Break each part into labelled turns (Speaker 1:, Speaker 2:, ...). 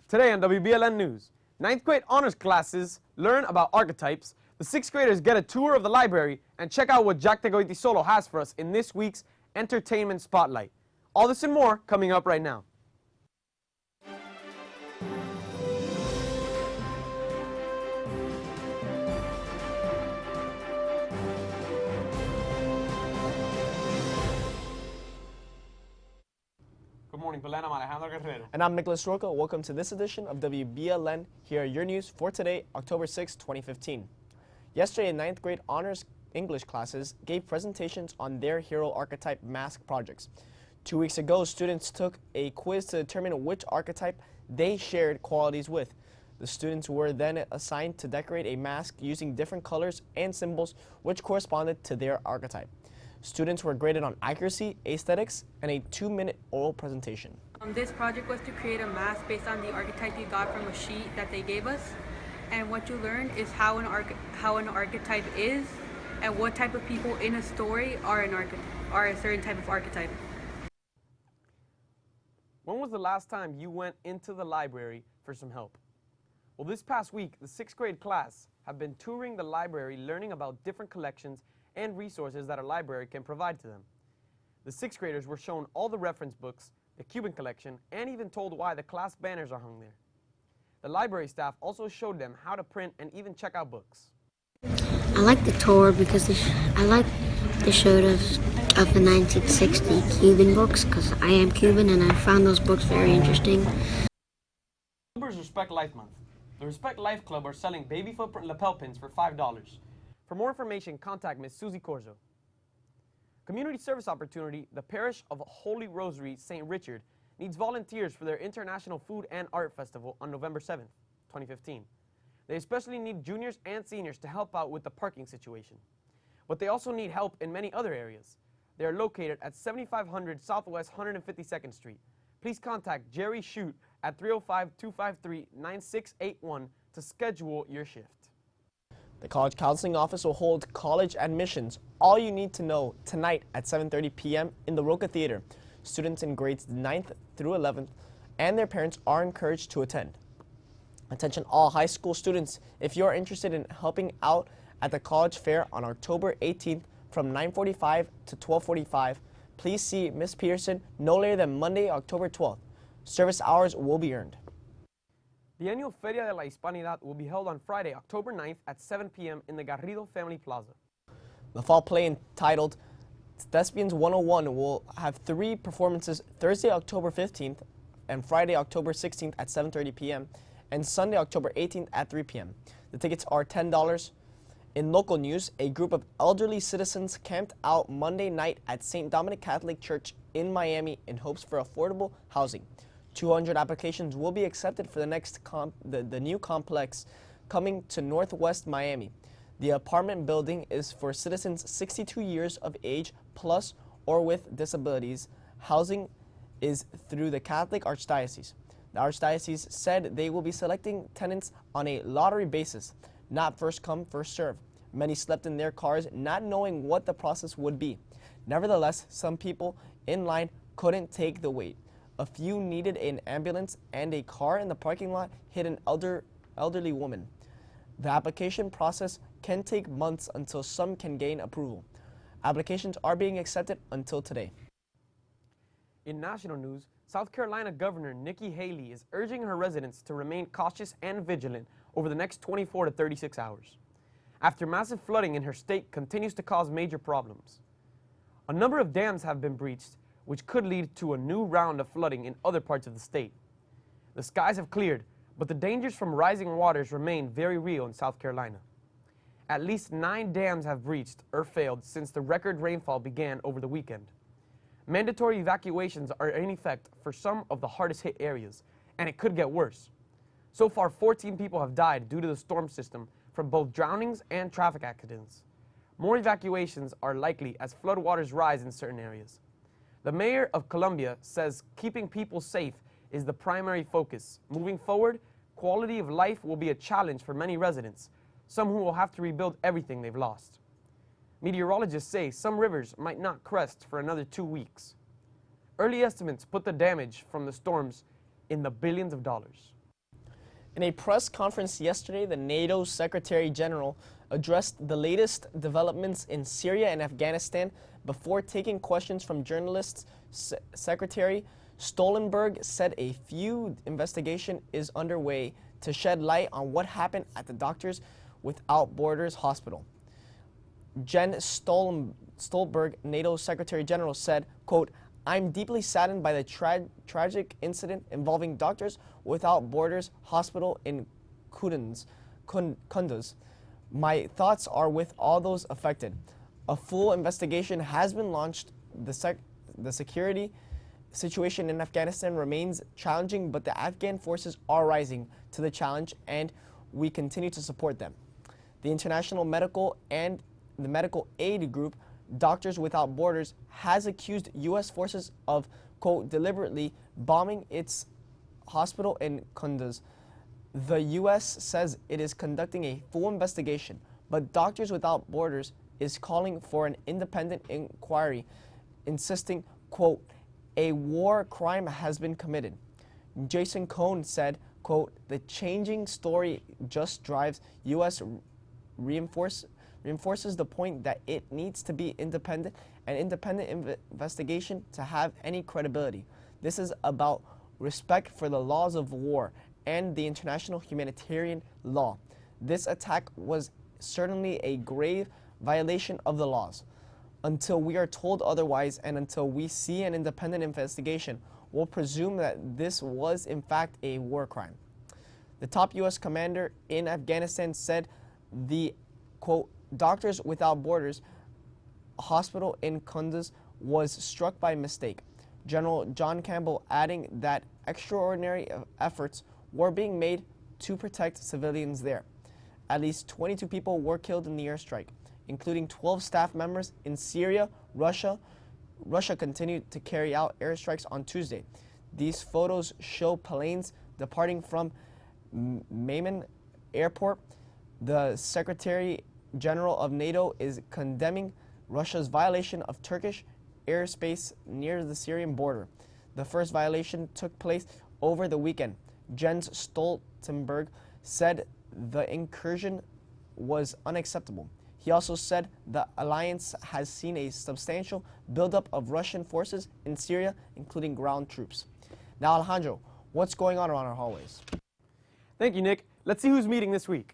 Speaker 1: Today on WBLN News, 9th grade honors classes learn about archetypes, the 6th graders get a tour of the library, and check out what Jack de Goytisolo has for us in this week's Entertainment Spotlight. All this and more coming up right now. Good morning, Belen. I'm Alejandro Guerrero.
Speaker 2: And I'm Nicholas Roca. Welcome to this edition of WBLN. Here are your news for today, October 6, 2015. Yesterday, 9th grade honors English classes gave presentations on their hero archetype mask projects. 2 weeks ago, students took a quiz to determine which archetype they shared qualities with. The students were then assigned to decorate a mask using different colors and symbols which corresponded to their archetype. Students were graded on accuracy, aesthetics, and a 2-minute oral presentation.
Speaker 3: This project was to create a mask based on the archetype you got from a sheet that they gave us. And what you learned is how an archetype is and what type of people in a story are a certain type of archetype.
Speaker 1: When was the last time you went into the library for some help? Well, this past week, the 6th grade class have been touring the library, learning about different collections and resources that a library can provide to them. The 6th graders were shown all the reference books, the Cuban collection, and even told why the class banners are hung there. The library staff also showed them how to print and even check out books.
Speaker 4: I like the tour because I like the show of the 1960 Cuban books because I am Cuban and I found those books very interesting.
Speaker 1: October's Respect Life Month. The Respect Life Club are selling baby footprint lapel pins for $5. For more information, contact Ms. Susie Corzo. Community service opportunity, the Parish of Holy Rosary, St. Richard, needs volunteers for their International Food and Art Festival on November 7th, 2015. They especially need juniors and seniors to help out with the parking situation. But they also need help in many other areas. They are located at 7500 Southwest 152nd Street. Please contact Jerry Shute at 305-253-9681 to schedule your shift.
Speaker 2: The College Counseling Office will hold college admissions. All you need to know tonight at 7:30 p.m. in the Roca Theater. Students in grades 9th through 11th and their parents are encouraged to attend. Attention all high school students, if you are interested in helping out at the college fair on October 18th from 9:45 to 12:45, please see Ms. Pearson no later than Monday, October 12th. Service hours will be earned.
Speaker 1: The annual Feria de la Hispanidad will be held on Friday, October 9th at 7 p.m. in the Garrido Family Plaza.
Speaker 2: The fall play entitled Thespians 101 will have 3 performances Thursday, October 15th and Friday, October 16th at 7:30 p.m. and Sunday, October 18th at 3 p.m. The tickets are $10. In local news, a group of elderly citizens camped out Monday night at St. Dominic Catholic Church in Miami in hopes for affordable housing. 200 applications will be accepted for the new complex coming to Northwest Miami. The apartment building is for citizens 62 years of age plus or with disabilities. Housing is through the Catholic Archdiocese. The Archdiocese said they will be selecting tenants on a lottery basis, not first come, first serve. Many slept in their cars not knowing what the process would be. Nevertheless, some people in line couldn't take the wait. A few needed an ambulance, and a car in the parking lot hit an elderly woman. The application process can take months until some can gain approval. Applications are being accepted until today.
Speaker 1: In national news, South Carolina Governor Nikki Haley is urging her residents to remain cautious and vigilant over the next 24 to 36 hours, after massive flooding in her state continues to cause major problems. A number of dams have been breached, which could lead to a new round of flooding in other parts of the state. The skies have cleared, but the dangers from rising waters remain very real in South Carolina. At least 9 dams have breached or failed since the record rainfall began over the weekend. Mandatory evacuations are in effect for some of the hardest hit areas, and it could get worse. So far, 14 people have died due to the storm system from both drownings and traffic accidents. More evacuations are likely as floodwaters rise in certain areas. The mayor of Columbia says keeping people safe is the primary focus. Moving forward, quality of life will be a challenge for many residents, some who will have to rebuild everything they've lost. Meteorologists say some rivers might not crest for another 2 weeks. Early estimates put the damage from the storms in the billions of dollars.
Speaker 2: In a press conference yesterday, the NATO Secretary General addressed the latest developments in Syria and Afghanistan before taking questions from journalists. Secretary Stoltenberg said a full investigation is underway to shed light on what happened at the Doctors Without Borders hospital. Jens Stoltenberg, NATO Secretary General, said, quote, "I'm deeply saddened by the tragic incident involving Doctors Without Borders hospital in Kunduz. My thoughts are with all those affected. A full investigation has been launched. The security situation in Afghanistan remains challenging, but the Afghan forces are rising to the challenge and we continue to support them." The international medical and the medical aid group Doctors Without Borders has accused U.S. forces of, quote, deliberately bombing its hospital in Kunduz. The U.S. says it is conducting a full investigation, but Doctors Without Borders is calling for an independent inquiry, insisting, quote, a war crime has been committed. Jason Cohn said, quote, the changing story just drives U.S. reinforces the point that it needs to be independent, an independent investigation to have any credibility. This is about respect for the laws of war and the international humanitarian law. This attack was certainly a grave violation of the laws. Until we are told otherwise and until we see an independent investigation, we'll presume that this was in fact a war crime. The top U.S. commander in Afghanistan said the, quote, Doctors Without Borders hospital in Kunduz was struck by mistake. General John Campbell adding that extraordinary efforts were being made to protect civilians there. At least 22 people were killed in the airstrike, including 12 staff members in Syria. Russia continued to carry out airstrikes on Tuesday. These photos show planes departing from Maiman Airport. The Secretary General of NATO is condemning Russia's violation of Turkish airspace near the Syrian border. The first violation took place over the weekend. Jens Stoltenberg said the incursion was unacceptable. He also said the alliance has seen a substantial buildup of Russian forces in Syria, including ground troops. Now, Alejandro, what's going on around our hallways?
Speaker 1: Thank you, Nick. Let's see who's meeting this week.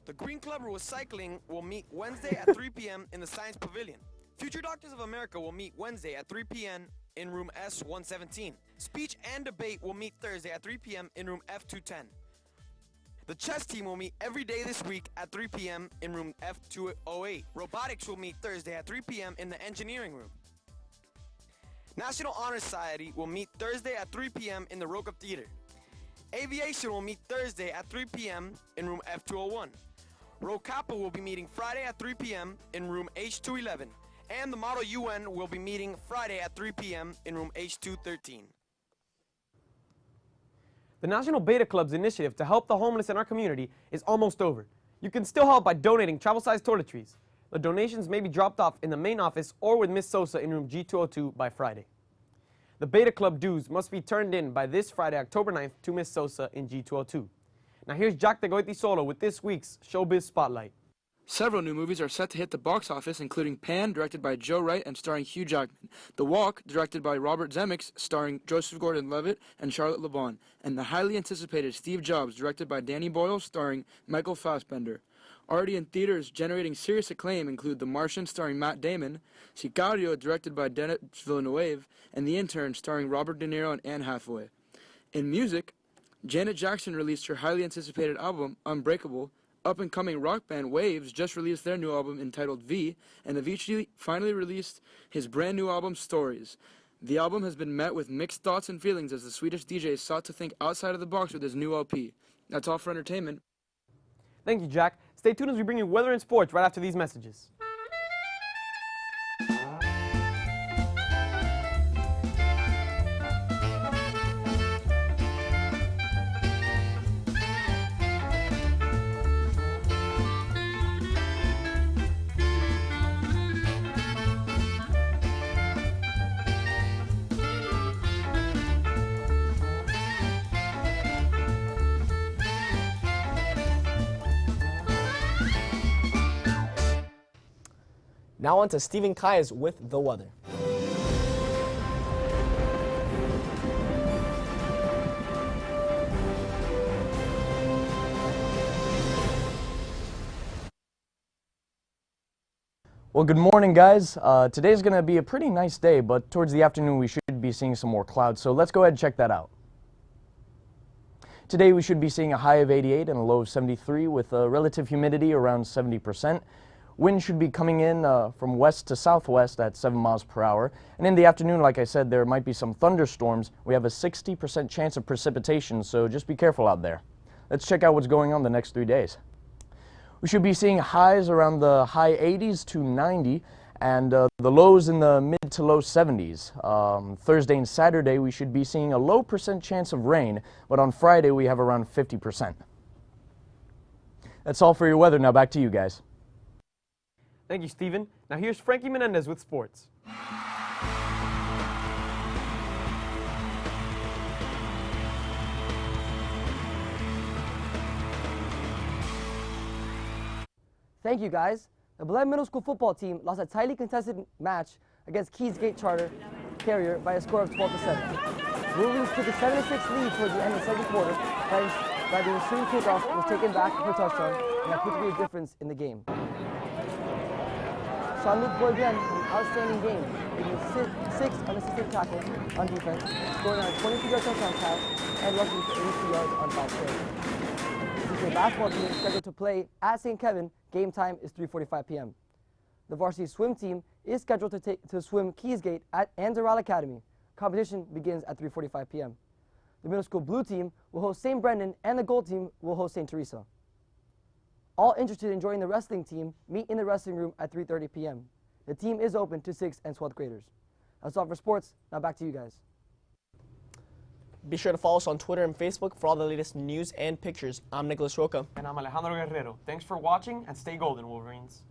Speaker 5: The Green Club Recycling will meet Wednesday at 3 p.m. in the Science Pavilion. Future Doctors of America will meet Wednesday at 3 p.m. in room S117. Speech and Debate will meet Thursday at 3 p.m. in room F210. The chess team will meet every day this week at 3 p.m. in room F208. Robotics will meet Thursday at 3 p.m. in the engineering room. National Honor Society will meet Thursday at 3 p.m. in the Roca Theater. Aviation will meet Thursday at 3 p.m. in room F201. Rocapa will be meeting Friday at 3 p.m. in room H211. And the Model UN will be meeting Friday at 3 p.m. in room H213.
Speaker 1: The National Beta Club's initiative to help the homeless in our community is almost over. You can still help by donating travel-sized toiletries. The donations may be dropped off in the main office or with Ms. Sosa in room G202 by Friday. The Beta Club dues must be turned in by this Friday, October 9th to Ms. Sosa in G202. Now here's Jack de Goytisolo with this week's Showbiz Spotlight.
Speaker 6: Several new movies are set to hit the box office, including Pan, directed by Joe Wright and starring Hugh Jackman, The Walk, directed by Robert Zemeckis, starring Joseph Gordon-Levitt and Charlotte LeBon, and the highly anticipated Steve Jobs, directed by Danny Boyle, starring Michael Fassbender. Already in theaters generating serious acclaim include The Martian, starring Matt Damon, Sicario, directed by Denis Villeneuve, and The Intern, starring Robert De Niro and Anne Hathaway. In music, Janet Jackson released her highly anticipated album, Unbreakable. Up-and-coming rock band Waves just released their new album entitled V, and Avicii finally released his brand new album, Stories. The album has been met with mixed thoughts and feelings as the Swedish DJ sought to think outside of the box with his new LP. That's all for entertainment.
Speaker 1: Thank you, Jack. Stay tuned as we bring you weather and sports right after these messages.
Speaker 2: Now on to Stephen Kayes with the weather.
Speaker 7: Well, good morning, guys. Today's going to be a pretty nice day, but towards the afternoon we should be seeing some more clouds, so let's go ahead and check that out. Today we should be seeing a high of 88 and a low of 73 with a relative humidity around 70%. Wind should be coming in from west to southwest at 7 miles per hour. And in the afternoon, like I said, there might be some thunderstorms. We have a 60% chance of precipitation, so just be careful out there. Let's check out what's going on the next 3 days. We should be seeing highs around the high 80s to 90 and the lows in the mid to low 70s. Thursday and Saturday we should be seeing a low % chance of rain, but on Friday we have around 50%. That's all for your weather. Now back to you guys.
Speaker 1: Thank you, Steven. Now here's Frankie Menendez with sports.
Speaker 8: Thank you, guys. The Belen Middle School football team lost a tightly contested match against Keys Gate Charter Carrier by a score of 12-7. Wolverines took a 7-6 lead towards the end of the second quarter by the ensuing kickoff was taken back for a touchdown, and that put to be a difference in the game. Jean-Luc Bourguin had an outstanding game, making 6 unassisted tackles on defense, scoring on a 22-yard touchdown pass, and rushing for 82 yards on 5 carries. The basketball team is scheduled to play at St. Kevin. Game time is 3:45 p.m. The varsity swim team is scheduled to swim Keysgate at Andoral Academy. Competition begins at 3:45 p.m. The middle school blue team will host St. Brendan, and the gold team will host St. Teresa. All interested in joining the wrestling team meet in the wrestling room at 3:30 p.m. The team is open to 6th and 12th graders. That's all for sports. Now back to you guys.
Speaker 2: Be sure to follow us on Twitter and Facebook for all the latest news and pictures. I'm Nicholas Roca.
Speaker 1: And I'm Alejandro Guerrero. Thanks for watching, and stay golden, Wolverines.